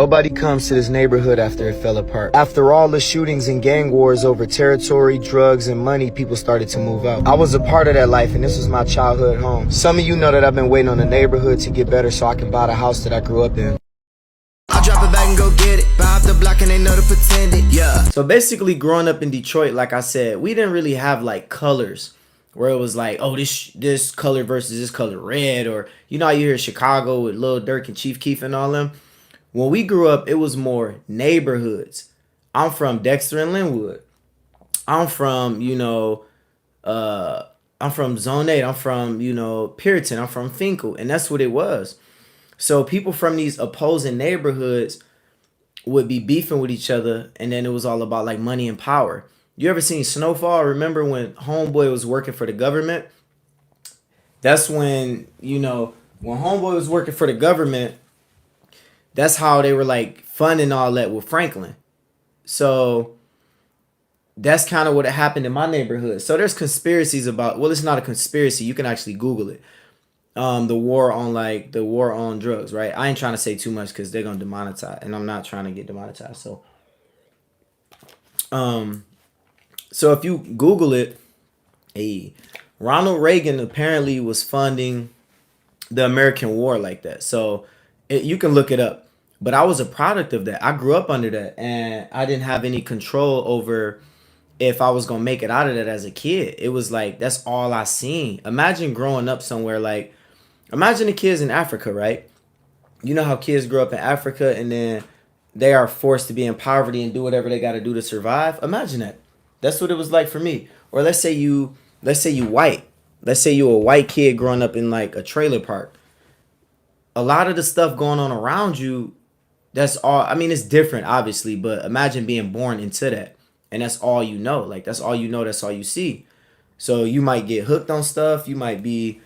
Nobody comes to this neighborhood after it fell apart. After all the shootings and gang wars over territory, drugs, and money, people started to move out. I was a part of that life, and this was my childhood home. Some of you know that I've been waiting on the neighborhood to get better so I can buy the house that I grew up in. I'll drop it back and go get it. Buy off the block and they know to pretend it, yeah. So basically, growing up in Detroit, like I said, we didn't really have like colors where it was like, oh, this color versus this color red, or you know how you hear Chicago with Lil Durk and Chief Keef and all them. When we grew up, it was more neighborhoods. I'm from Dexter and Linwood. I'm from, I'm from Zone 8. I'm from, Puritan. I'm from Finkel. And that's what it was. So people from these opposing neighborhoods would be beefing with each other. And then it was all about like money and power. You ever seen Snowfall? Remember when Homeboy was working for the government? That's when, when Homeboy was working for the government, that's how they were like funding all that with Franklin. So that's kind of what happened in my neighborhood. So there's conspiracies about, well, it's not a conspiracy. You can actually Google it. The war on drugs, right? I ain't trying to say too much because they're going to demonetize, and I'm not trying to get demonetized. So if you Google it, Ronald Reagan apparently was funding the American war like that. So you can look it up. But I was a product of that. I grew up under that, and I didn't have any control over if I was going to make it out of that as a kid. It was like, that's all I seen. Imagine growing up somewhere like, imagine the kids in Africa, right? You know how kids grow up in Africa and then they are forced to be in poverty and do whatever they got to do to survive. Imagine that. That's what it was like for me. Or let's say you white. Let's say you a white kid growing up in like a trailer park. A lot of the stuff going on around you, that's all. I mean, it's different, obviously, but imagine being born into that. And that's all you know. Like, that's all you know. That's all you see. So you might get hooked on stuff. You might be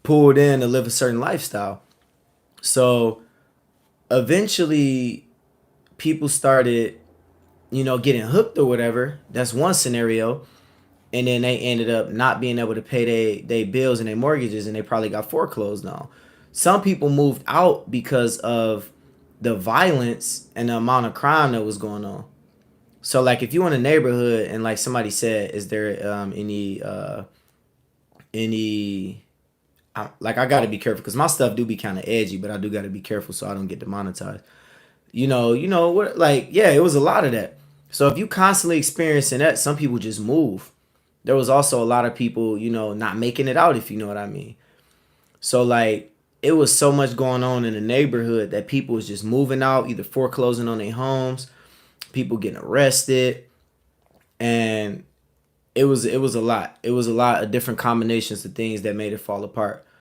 pulled in to live a certain lifestyle. So eventually people started, getting hooked or whatever. That's one scenario. And then they ended up not being able to pay their bills and their mortgages, and they probably got foreclosed on. Some people moved out because of the violence and the amount of crime that was going on. So like if you in a neighborhood and like somebody said, is there like I got to be careful because my stuff do be kind of edgy, but I do got to be careful so I don't get demonetized. You know what, like, yeah, it was a lot of that. So if you constantly experiencing that, some people just move. There was also a lot of people, not making it out, if you know what I mean. So like it was so much going on in the neighborhood that people was just moving out, either foreclosing on their homes, people getting arrested, and it was a lot. It was a lot of different combinations of things that made it fall apart.